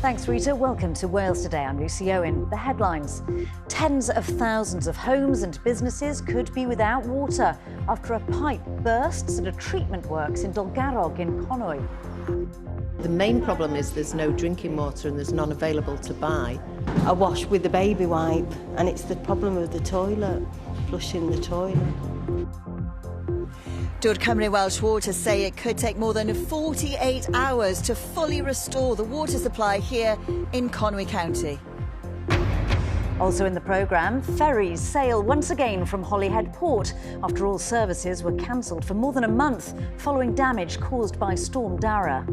Thanks, Rita. Welcome to Wales Today. I'm Lucy Owen. The headlines. Tens of thousands of homes and businesses could be without water after a pipe bursts at a treatment works in Dolgarrog in Conwy. The main problem is there's no drinking water and there's none available to buy. I wash with the baby wipe and it's the problem with the toilet, flushing the toilet. Welsh Water say it could take more than 48 hours to fully restore the water supply here in Conwy County. Also in the programme, ferries sail once again from Holyhead Port after all services were cancelled for more than a month following damage caused by Storm Dara.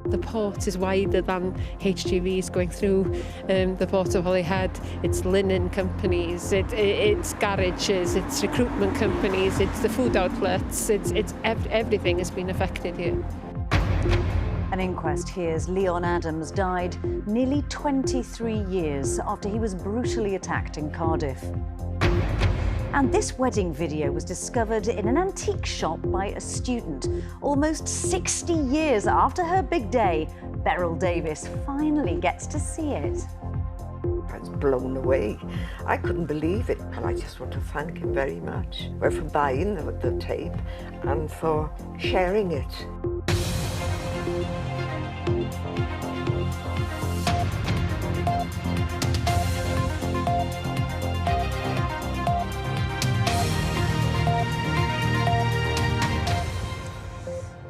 The port is wider than HGVs going through the port of Holyhead. It's linen companies, it's garages, it's recruitment companies, it's the food outlets, everything has been affected here. An inquest hears Leon Adams died nearly 23 years after he was brutally attacked in Cardiff. And this wedding video was discovered in an antique shop by a student. Almost 60 years after her big day, Beryl Davis finally gets to see it. I was blown away. I couldn't believe it, and I just want to thank him very much for buying the tape and for sharing it.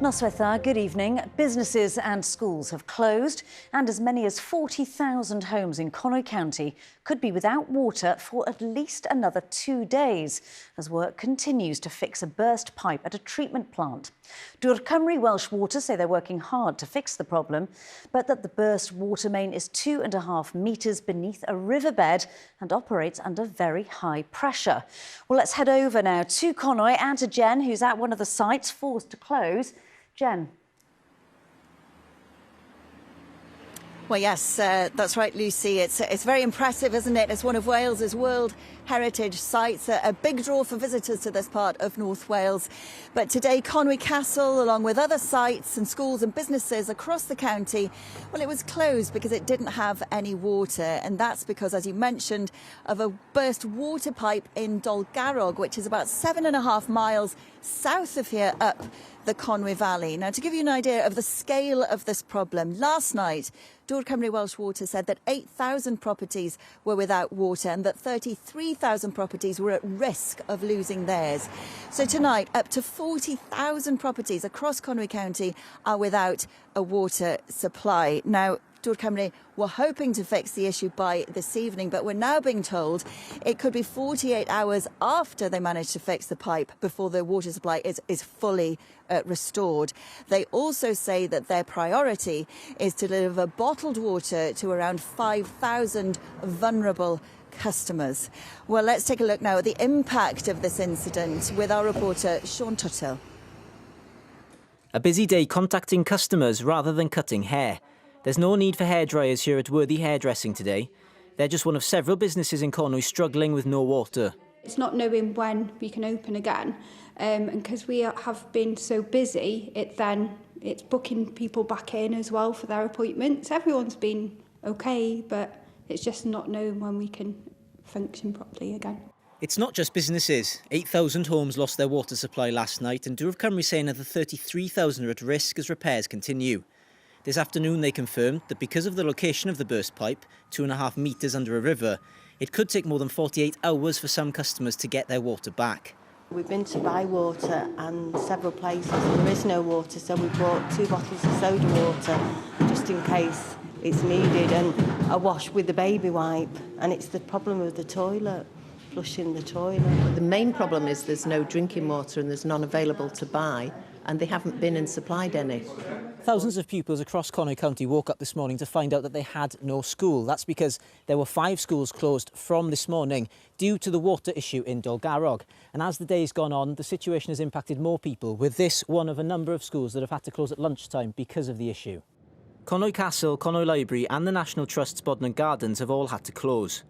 Noswaith, good evening. Businesses and schools have closed and as many as 40,000 homes in Conwy County could be without water for at least another 2 days as work continues to fix a burst pipe at a treatment plant. Welsh Water say they're working hard to fix the problem, but that the burst water main is 2.5 metres beneath a riverbed and operates under very high pressure. Well, let's head over now to Conwy and to Jen, who's at one of the sites forced to close. Jen. Well, yes, that's right, Lucy. It's very impressive, isn't it? It's one of Wales's World Heritage sites, a big draw for visitors to this part of North Wales. But today, Conwy Castle, along with other sites and schools and businesses across the county, well, it was closed because it didn't have any water. And that's because, as you mentioned, of a burst water pipe in Dolgarrog, which is about 7.5 miles south of here up the Conwy Valley. Now, to give you an idea of the scale of this problem, last night, Welsh Water said that 8,000 properties were without water and that 33,000 properties were at risk of losing theirs. So tonight, up to 40,000 properties across Conwy County are without a water supply. Now, Cymru were hoping to fix the issue by this evening, but we're now being told it could be 48 hours after they manage to fix the pipe before the water supply is fully restored. They also say that their priority is to deliver bottled water to around 5,000 vulnerable customers. Well, let's take a look now at the impact of this incident with our reporter Sean Tuttle. A busy day contacting customers rather than cutting hair. There's no need for hairdryers here at Worthy Hairdressing today. They're just one of several businesses in Conwy struggling with no water. It's not knowing when we can open again, and because we have been so busy, it's booking people back in as well for their appointments. Everyone's been okay, but it's just not knowing when we can function properly again. It's not just businesses. 8,000 homes lost their water supply last night, and Cymru say another 33,000 are at risk as repairs continue. This afternoon they confirmed that because of the location of the burst pipe, 2.5 metres under a river, it could take more than 48 hours for some customers to get their water back. We've been to buy water and several places and there is no water, so we bought 2 bottles of soda water just in case it's needed, and I wash with the baby wipe and it's the problem with the toilet, flushing the toilet. The main problem is there's no drinking water and there's none available to buy, and they haven't been and supplied any. Thousands of pupils across Conwy County woke up this morning to find out that they had no school. That's because there were 5 schools closed from this morning due to the water issue in Dolgarrog. And as the day's gone on, the situation has impacted more people, with this one of a number of schools that have had to close at lunchtime because of the issue. Conwy Castle, Conwy Library and the National Trust's Bodmin Gardens have all had to close.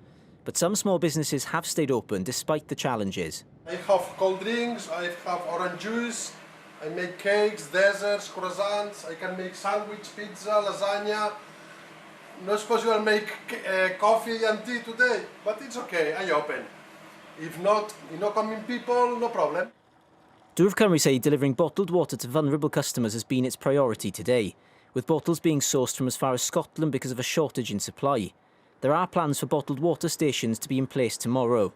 But some small businesses have stayed open despite the challenges. I have cold drinks, I have orange juice, I make cakes, desserts, croissants, I can make sandwich, pizza, lasagna, not suppose you will make coffee and tea today, but it's okay, I open. If not, coming people, no problem. Dŵr Cymru say delivering bottled water to vulnerable customers has been its priority today, with bottles being sourced from as far as Scotland because of a shortage in supply. There are plans for bottled water stations to be in place tomorrow.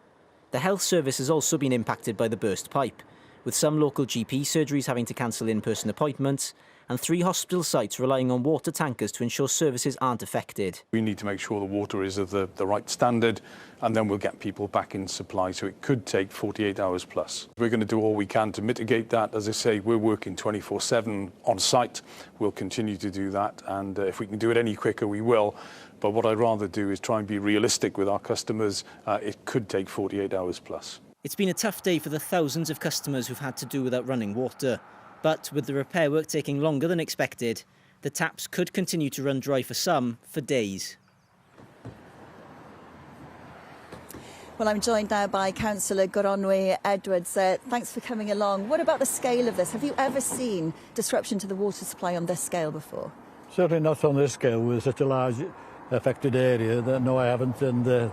The health service has also been impacted by the burst pipe, with some local GP surgeries having to cancel in-person appointments and 3 hospital sites relying on water tankers to ensure services aren't affected. We need to make sure the water is of the right standard, and then we'll get people back in supply, so it could take 48 hours plus. We're going to do all we can to mitigate that. As I say, we're working 24/7 on site. We'll continue to do that, and if we can do it any quicker, we will. But what I'd rather do is try and be realistic with our customers. It could take 48 hours plus. It's been a tough day for the thousands of customers who've had to do without running water. But with the repair work taking longer than expected, the taps could continue to run dry for some for days. Well, I'm joined now by Councillor Gronwy Edwards. Thanks for coming along. What about the scale of this? Have you ever seen disruption to the water supply on this scale before? Certainly not on this scale with such a large affected area. No, I haven't, and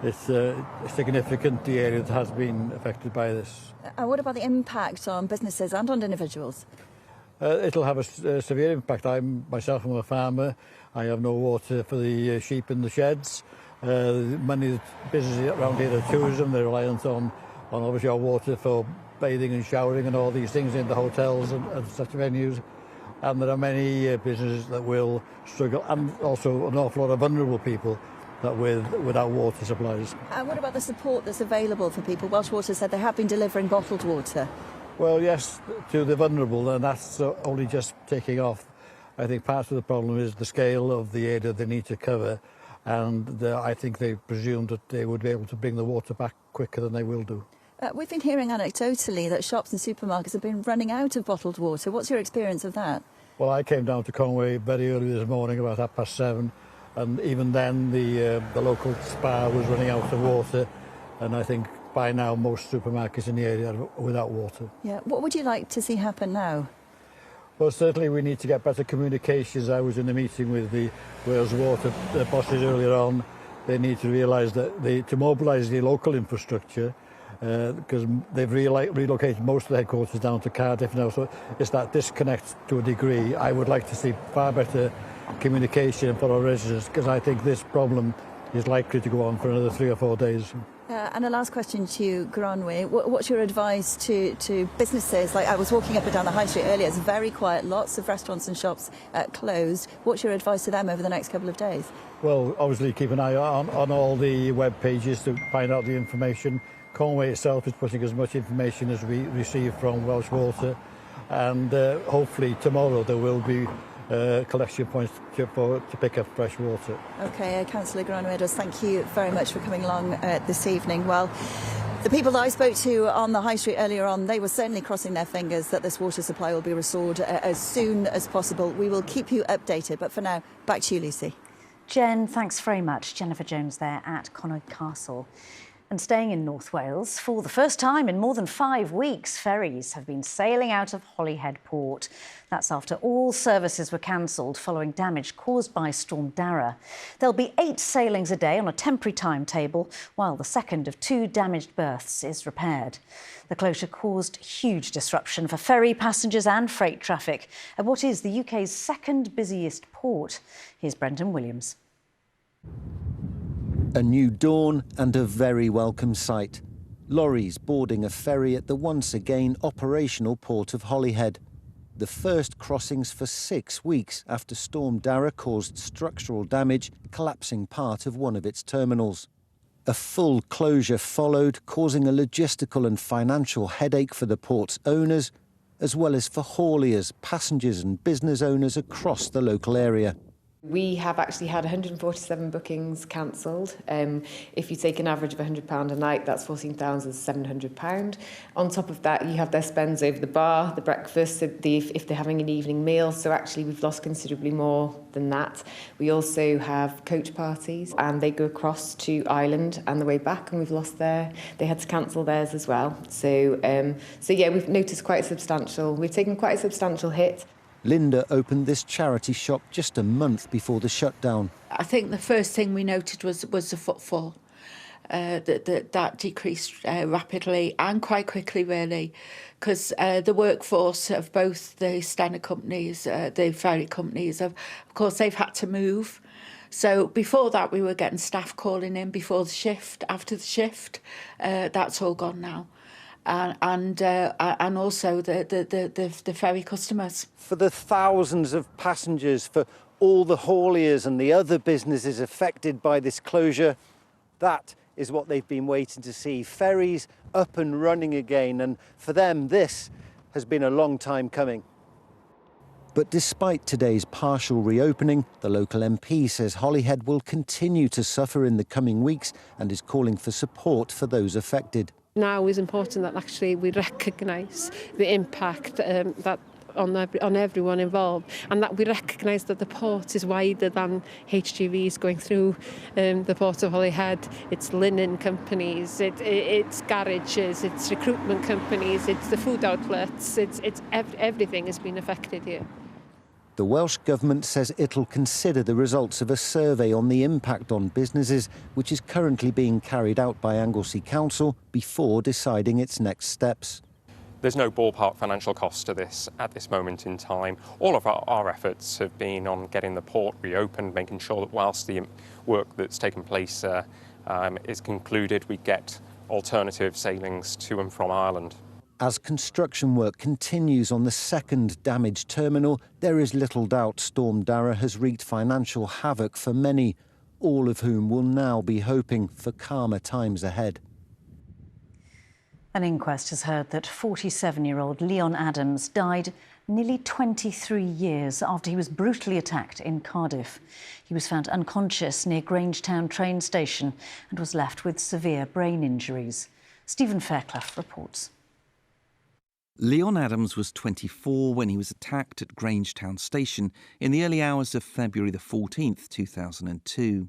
it's significant, the area that has been affected by this. What about the impact on businesses and on individuals? It'll have a severe impact. I'm a farmer. I have no water for the sheep in the sheds. Many businesses around here are tourism. They're reliant on obviously our water for bathing and showering and all these things in the hotels and such venues. And there are many businesses that will struggle, and also an awful lot of vulnerable people that without water supplies. And what about the support that's available for people? Welsh Water said they have been delivering bottled water. Well, yes, to the vulnerable, and that's only just taking off. I think part of the problem is the scale of the area they need to cover, and I think they presumed that they would be able to bring the water back quicker than they will do. We've been hearing anecdotally that shops and supermarkets have been running out of bottled water. What's your experience of that? Well, I came down to Conway very early this morning, about 7:30. And even then, the local spa was running out of water, and I think by now most supermarkets in the area are without water. Yeah. What would you like to see happen now? Well, certainly we need to get better communications. I was in a meeting with the Wales Water bosses earlier on. They need to realise that to mobilise the local infrastructure, because they've relocated most of the headquarters down to Cardiff now, so it's that disconnect to a degree. I would like to see far better communication for our residents, because I think this problem is likely to go on for another 3 or 4 days. And a last question to you, Gronwy. What's your advice to businesses? Like, I was walking up and down the high street earlier, it's very quiet, lots of restaurants and shops closed. What's your advice to them over the next couple of days? Well, obviously keep an eye on all the web pages to find out the information. Conway itself is putting as much information as we receive from Welsh Water, and hopefully tomorrow there will be collection points to pick up fresh water. OK, Councillor Gronwy Edwards, thank you very much for coming along this evening. Well, the people that I spoke to on the high street earlier on, they were certainly crossing their fingers that this water supply will be restored as soon as possible. We will keep you updated, but for now, back to you, Lucy. Jen, thanks very much. Jennifer Jones there at Connaught Castle. And staying in North Wales, for the first time in more than 5 weeks, ferries have been sailing out of Holyhead Port. That's after all services were cancelled following damage caused by Storm Dara. There'll be 8 sailings a day on a temporary timetable, while the second of 2 damaged berths is repaired. The closure caused huge disruption for ferry passengers and freight traffic at what is the UK's second busiest port. Here's Brendan Williams. A new dawn and a very welcome sight. Lorries boarding a ferry at the once again operational port of Holyhead. The first crossings for 6 weeks after Storm Dara caused structural damage, collapsing part of one of its terminals. A full closure followed, causing a logistical and financial headache for the port's owners, as well as for hauliers, passengers and business owners across the local area. We have actually had 147 bookings cancelled. If you take an average of £100 a night, that's £14,700. On top of that, you have their spends over the bar, the breakfast, if they're having an evening meal. So actually, we've lost considerably more than that. We also have coach parties, and they go across to Ireland and the way back, and we've lost they had to cancel theirs as well. So yeah, we've noticed we've taken quite a substantial hit. Linda opened this charity shop just a month before the shutdown. I think the first thing we noted was the footfall. That decreased rapidly and quite quickly, really, because the workforce of both the Stena companies, the ferry companies, of course, they've had to move. So before that, we were getting staff calling in before the shift, after the shift. That's all gone now. And also the ferry customers. For the thousands of passengers, for all the hauliers and the other businesses affected by this closure, that is what they've been waiting to see. Ferries up and running again, and for them this has been a long time coming. But despite today's partial reopening, the local MP says Holyhead will continue to suffer in the coming weeks and is calling for support for those affected. Now is important that actually we recognise the impact that on everyone involved, and that we recognise that the port is wider than HGVs going through the port of Holyhead. It's linen companies, it's garages, it's recruitment companies, it's the food outlets, everything has been affected here. The Welsh Government says it'll consider the results of a survey on the impact on businesses, which is currently being carried out by Anglesey Council, before deciding its next steps. There's no ballpark financial cost to this at this moment in time. All of our efforts have been on getting the port reopened, making sure that whilst the work that's taken place is concluded, we get alternative sailings to and from Ireland. As construction work continues on the second damaged terminal, there is little doubt Storm Dara has wreaked financial havoc for many, all of whom will now be hoping for calmer times ahead. An inquest has heard that 47-year-old Leon Adams died nearly 23 years after he was brutally attacked in Cardiff. He was found unconscious near Grangetown train station and was left with severe brain injuries. Stephen Fairclough reports. Leon Adams was 24 when he was attacked at Grangetown station in the early hours of February the 14th, 2002.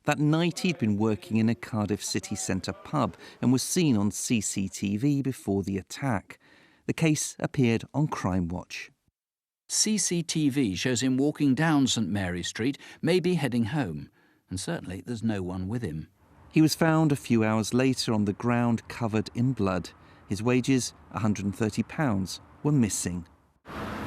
That night he'd been working in a Cardiff city centre pub and was seen on CCTV before the attack. The case appeared on Crime Watch. CCTV shows him walking down St Mary Street, maybe heading home, and certainly there's no one with him. He was found a few hours later on the ground covered in blood. His wages, £130, were missing.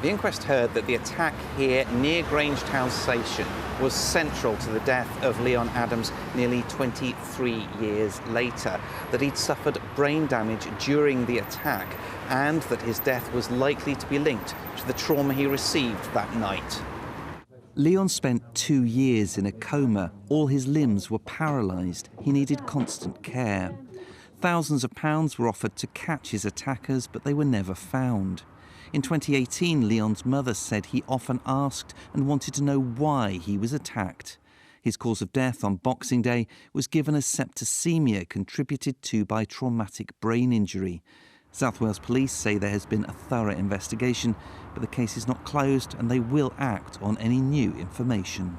The inquest heard that the attack here near Grangetown station was central to the death of Leon Adams nearly 23 years later, that he'd suffered brain damage during the attack and that his death was likely to be linked to the trauma he received that night. Leon spent 2 years in a coma. All his limbs were paralysed. He needed constant care. Thousands of pounds were offered to catch his attackers, but they were never found. In 2018, Leon's mother said he often asked and wanted to know why he was attacked. His cause of death on Boxing Day was given as septicemia contributed to by traumatic brain injury. South Wales Police say there has been a thorough investigation, but the case is not closed and they will act on any new information.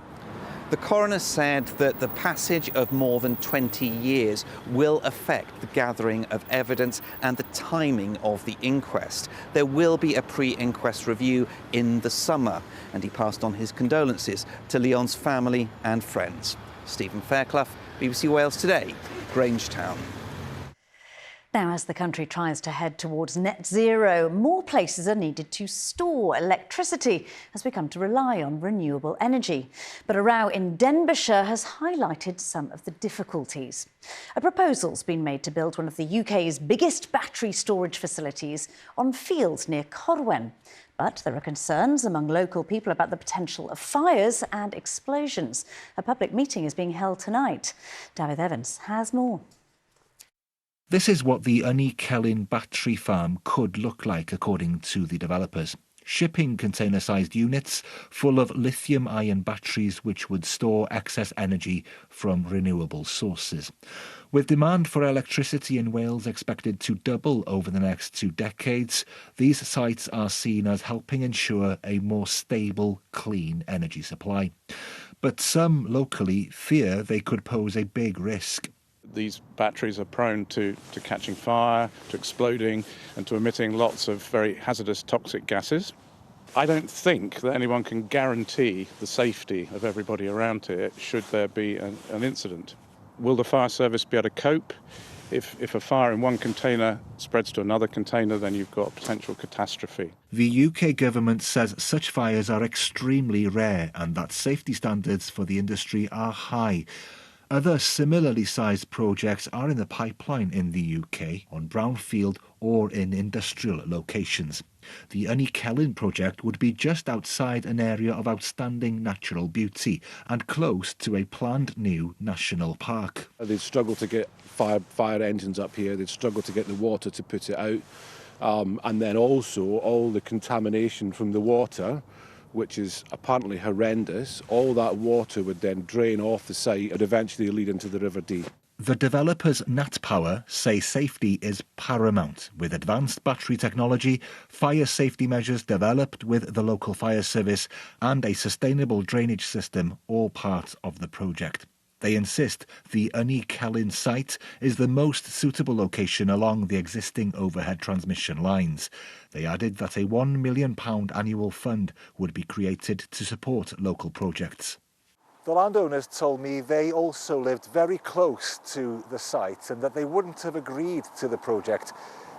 The coroner said that the passage of more than 20 years will affect the gathering of evidence and the timing of the inquest. There will be a pre-inquest review in the summer, and he passed on his condolences to Leon's family and friends. Stephen Fairclough, BBC Wales Today, Grangetown. Now, as the country tries to head towards net zero, more places are needed to store electricity as we come to rely on renewable energy. But a row in Denbighshire has highlighted some of the difficulties. A proposal's been made to build one of the UK's biggest battery storage facilities on fields near Corwen. But there are concerns among local people about the potential of fires and explosions. A public meeting is being held tonight. David Evans has more. This is what the Unikellin battery farm could look like, according to the developers. Shipping container-sized units full of lithium-ion batteries which would store excess energy from renewable sources. With demand for electricity in Wales expected to double over the next 2 decades, these sites are seen as helping ensure a more stable, clean energy supply. But some locally fear they could pose a big risk. These batteries are prone to catching fire, to exploding and to emitting lots of very hazardous toxic gases. I don't think that anyone can guarantee the safety of everybody around it should there be an incident. Will the fire service be able to cope? If a fire in one container spreads to another container, then you've got a potential catastrophe. The UK government says such fires are extremely rare and that safety standards for the industry are high. Other similarly sized projects are in the pipeline in the UK, on brownfield or in industrial locations. The Ynni project would be just outside an area of outstanding natural beauty and close to a planned new national park. They'd struggle to get fire engines up here, they'd struggle to get the water to put it out, and then also all the contamination from the water, which is apparently horrendous, all that water would then drain off the site and eventually lead into the River Dee. The developers Nat Power say safety is paramount, with advanced battery technology, fire safety measures developed with the local fire service and a sustainable drainage system all part of the project. They insist the Ynni site is the most suitable location along the existing overhead transmission lines. They added that a £1 million annual fund would be created to support local projects. The landowners told me they also lived very close to the site and that they wouldn't have agreed to the project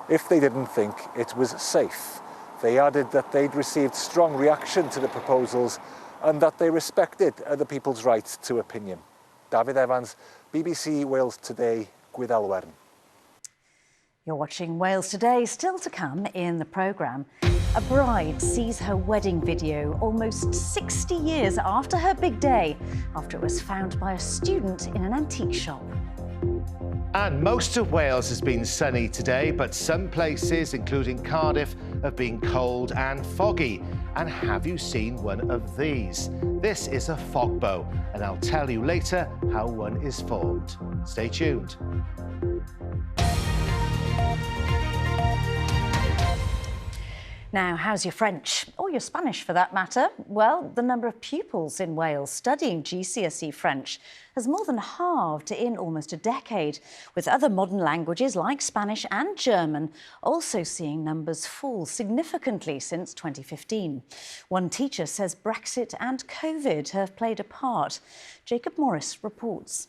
if they didn't think it was safe. They added that they'd received strong reaction to the proposals and that they respected other people's right to opinion. David Evans, BBC Wales Today, Gwyddelwern. You're watching Wales Today. Still to come in the programme. A bride sees her wedding video almost 60 years after her big day, after it was found by a student in an antique shop. And most of Wales has been sunny today, but some places, including Cardiff, have been cold and foggy. And have you seen one of these? This is a fog bow, and I'll tell you later how one is formed. Stay tuned. Now, how's your French, or your Spanish for that matter? Well, the number of pupils in Wales studying GCSE French has more than halved in almost a decade, with other modern languages like Spanish and German also seeing numbers fall significantly since 2015. One teacher says Brexit and COVID have played a part. Jacob Morris reports.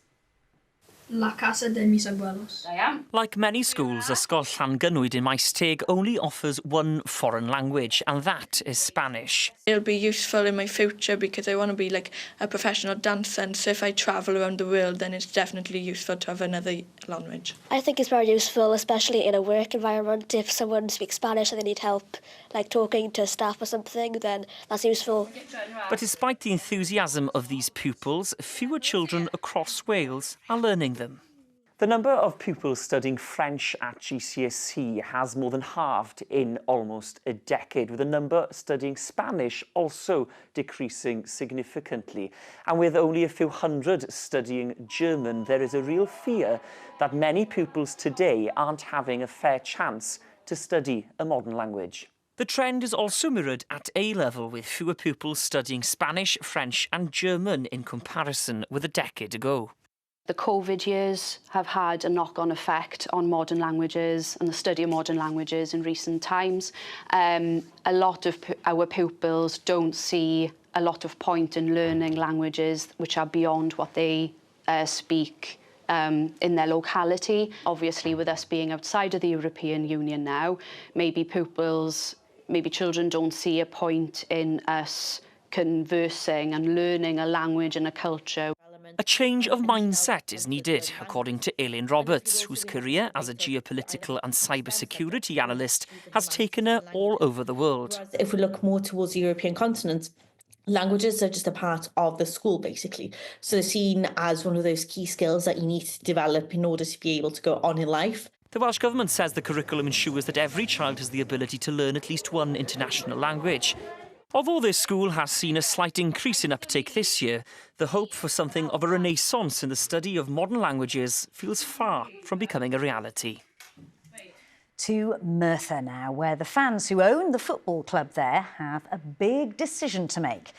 La casa de mis abuelos. Like many schools, Ysgol Llangynnwyd in Maes Teg only offers one foreign language, and that is Spanish. It'll be useful in my future because I want to be like a professional dancer, and so if I travel around the world, then it's definitely useful to have another language. I think it's very useful, especially in a work environment. If someone speaks Spanish and they need help, like talking to staff or something, then that's useful. But despite the enthusiasm of these pupils, fewer children across Wales are learning them. The number of pupils studying French at GCSE has more than halved in almost a decade, with the number studying Spanish also decreasing significantly. And with only a few hundred studying German, there is a real fear that many pupils today aren't having a fair chance to study a modern language. The trend is also mirrored at A-level, with fewer pupils studying Spanish, French and German in comparison with a decade ago. The COVID years have had a knock-on effect on modern languages and the study of modern languages in recent times. A lot of our pupils don't see a lot of point in learning languages which are beyond what they speak in their locality. Obviously, with us being outside of the European Union now, maybe children don't see a point in us conversing and learning a language and a culture. A change of mindset is needed, according to Eileen Roberts, whose career as a geopolitical and cybersecurity analyst has taken her all over the world. If we look more towards the European continent, languages are just a part of the school, basically. So they're seen as one of those key skills that you need to develop in order to be able to go on in life. The Welsh Government says the curriculum ensures that every child has the ability to learn at least one international language. Although this school has seen a slight increase in uptake this year, the hope for something of a renaissance in the study of modern languages feels far from becoming a reality. To Merthyr now, where the fans who own the football club there have a big decision to make.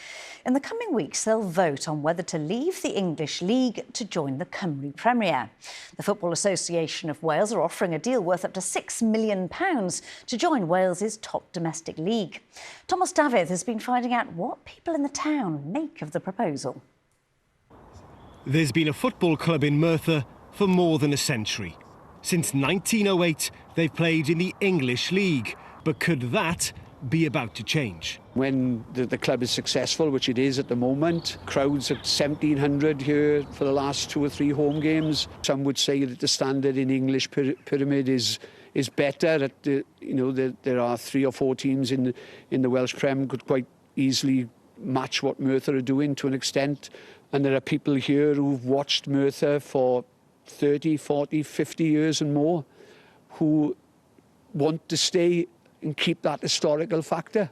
In the coming weeks, they'll vote on whether to leave the English League to join the Cymru Premier. The Football Association of Wales are offering a deal worth up to £6 million to join Wales's top domestic league. Thomas Davydd has been finding out what people in the town make of the proposal. There's been a football club in Merthyr for more than a century. Since 1908, they've played in the English League. But could that be about to change? When the club is successful, which it is at the moment, crowds at 1,700 here for the last 2 or 3 home games. Some would say that the standard in English pyramid is better. That there are 3 or 4 teams in the Welsh Prem could quite easily match what Merthyr are doing to an extent. And there are people here who've watched Merthyr for 30, 40, 50 years and more, who want to stay and keep that historical factor.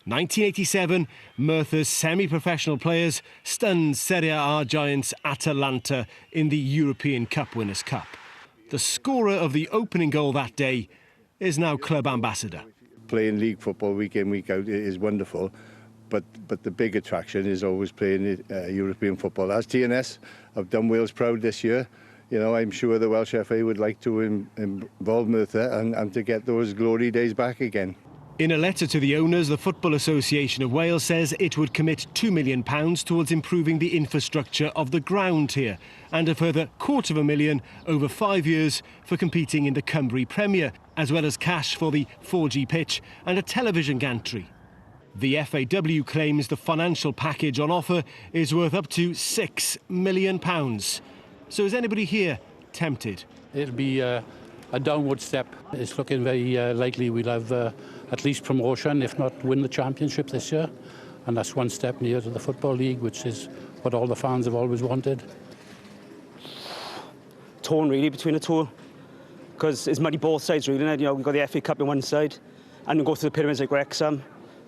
1987, Merthyr's semi-professional players stunned Serie A giants Atalanta in the European Cup Winners' Cup. The scorer of the opening goal that day is now club ambassador. Playing league football week in, week out is wonderful, but the big attraction is always playing European football. As TNS, I've done Wales proud this year. You know, I'm sure the Welsh FA would like to involve Merthyr and to get those glory days back again. In a letter to the owners, the Football Association of Wales says it would commit £2 million towards improving the infrastructure of the ground here, and a further £250,000 over 5 years for competing in the Cymru Premier, as well as cash for the 4G pitch and a television gantry. The FAW claims the financial package on offer is worth up to £6 million. So is anybody here tempted? It'll be a downward step. It's looking very likely we'll have at least promotion, if not win the championship this year. And that's one step near to the Football League, which is what all the fans have always wanted. Torn really between the two, because it's money both sides really. You know, we've got the FA Cup on one side, and we go through the pyramids like Wrexham,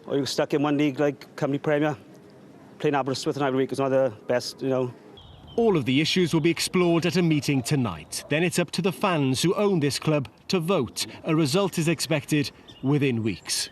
or you're stuck in one league like Cymru Premier. Playing Aberystwyth and every week is not the best, you know. All of the issues will be explored at a meeting tonight. Then it's up to the fans who own this club to vote. A result is expected within weeks.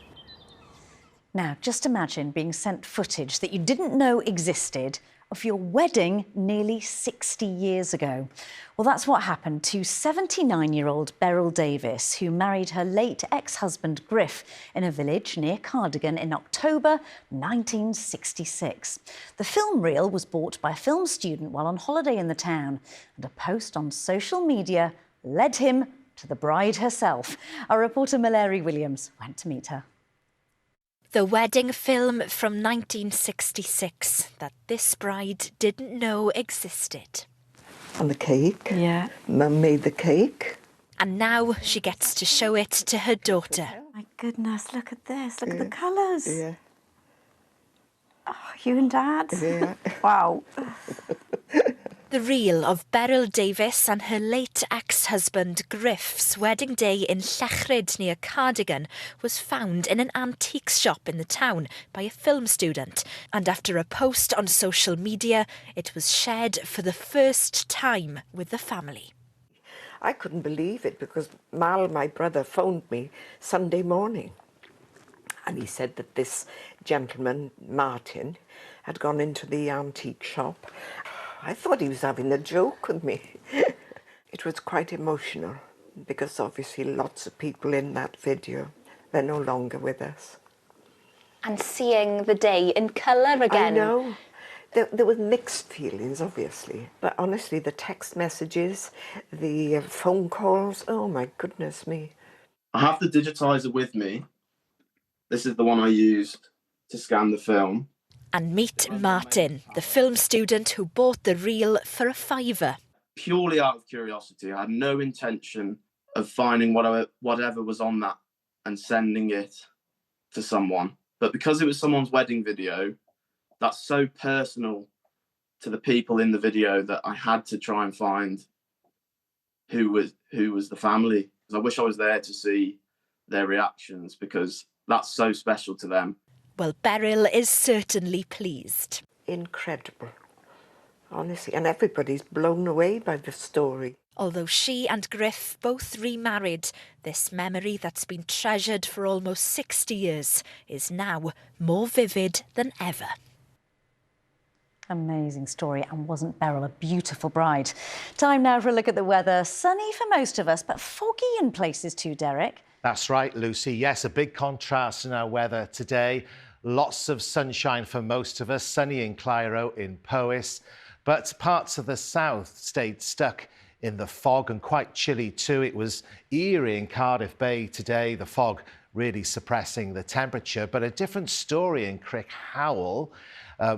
Now, just imagine being sent footage that you didn't know existed of your wedding nearly 60 years ago. Well, that's what happened to 79-year-old Beryl Davies, who married her late ex-husband Griff in a village near Cardigan in October 1966. The film reel was bought by a film student while on holiday in the town, and a post on social media led him to the bride herself. Our reporter Mallory Williams went to meet her. The wedding film from 1966 that this bride didn't know existed. And the cake. Yeah. Mum made the cake. And now she gets to show it to her daughter. My goodness, look at this. Look at the colours. Yeah. Oh, you and Dad? Yeah. Wow. The reel of Beryl Davies and her late ex-husband Griff's wedding day in Llechrid near Cardigan was found in an antiques shop in the town by a film student. And after a post on social media, it was shared for the first time with the family. I couldn't believe it because Mal, my brother, phoned me Sunday morning. And he said that this gentleman, Martin, had gone into the antique shop. I thought he was having a joke with me. It was quite emotional because obviously lots of people in that video, they're no longer with us. And seeing the day in colour again. I know. There were mixed feelings, obviously. But honestly, the text messages, the phone calls, oh my goodness me. I have the digitizer with me. This is the one I used to scan the film. And meet Martin, the film student who bought the reel for a £5. Purely out of curiosity, I had no intention of finding whatever was on that and sending it to someone. But because it was someone's wedding video, that's so personal to the people in the video that I had to try and find who was the family. I wish I was there to see their reactions because that's so special to them. Well, Beryl is certainly pleased. Incredible, honestly, and everybody's blown away by the story. Although she and Griff both remarried, this memory that's been treasured for almost 60 years is now more vivid than ever. Amazing story, and wasn't Beryl a beautiful bride? Time now for a look at the weather. Sunny for most of us, but foggy in places too, Derek. That's right, Lucy. Yes, a big contrast in our weather today. Lots of sunshine for most of us, sunny in Cliro, in Powys, but parts of the south stayed stuck in the fog and quite chilly too. It was eerie in Cardiff Bay today, the fog really suppressing the temperature, but a different story in Crickhowell,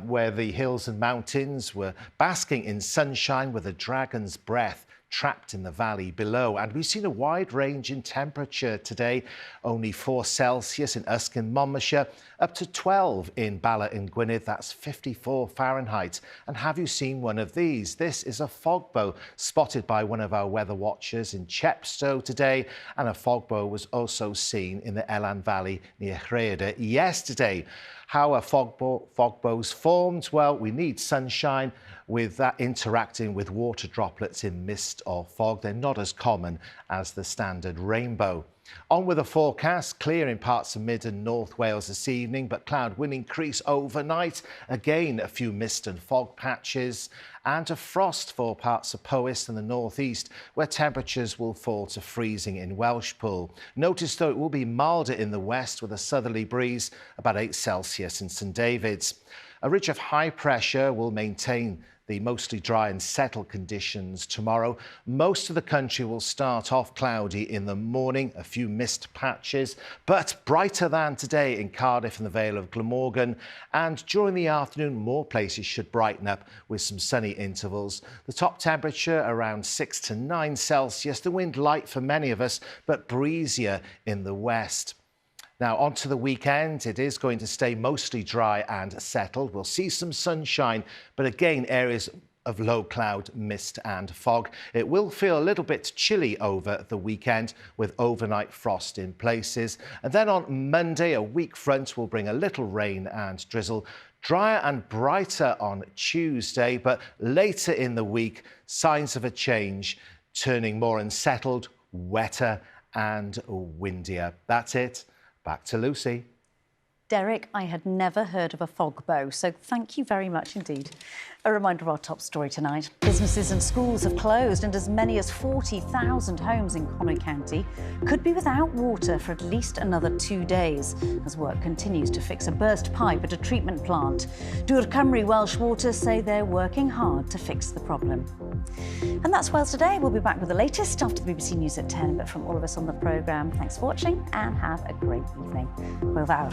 where the hills and mountains were basking in sunshine with a dragon's breath trapped in the valley below. And we've seen a wide range in temperature today, only 4 Celsius in Usk and Monmouthshire, up to 12 in Bala in Gwynedd, that's 54 Fahrenheit. And have you seen one of these? This is a fog bow spotted by one of our weather watchers in Chepstow today, and a fog bow was also seen in the Elan Valley near Rhaeadr yesterday. How are fog bows formed? Well, we need sunshine with that interacting with water droplets in mist or fog. They're not as common as the standard rainbow. On with the forecast, clear in parts of mid and north Wales this evening, but cloud will increase overnight. Again, a few mist and fog patches and a frost for parts of Powys and the northeast, where temperatures will fall to freezing in Welshpool. Notice, though, it will be milder in the west with a southerly breeze, about 8 Celsius in St David's. A ridge of high pressure will maintain the mostly dry and settled conditions tomorrow. Most of the country will start off cloudy in the morning, a few mist patches, but brighter than today in Cardiff and the Vale of Glamorgan. And during the afternoon, more places should brighten up with some sunny intervals. The top temperature around 6 to 9 Celsius. The wind light for many of us, but breezier in the west. Now, on to the weekend. It is going to stay mostly dry and settled. We'll see some sunshine, but again, areas of low cloud, mist and fog. It will feel a little bit chilly over the weekend with overnight frost in places. And then on Monday, a weak front will bring a little rain and drizzle. Drier and brighter on Tuesday, but later in the week, signs of a change, turning more unsettled, wetter and windier. That's it. Back to Lucy. Derek, I had never heard of a fog bow, so thank you very much indeed. A reminder of our top story tonight. Businesses and schools have closed, and as many as 40,000 homes in Connaught County could be without water for at least another 2 days as work continues to fix a burst pipe at a treatment plant. Dŵr Cymru Welsh Water say they're working hard to fix the problem. And that's Wales Today. We'll be back with the latest after the BBC News at 10, but from all of us on the programme, thanks for watching and have a great evening. Hwyl fawr.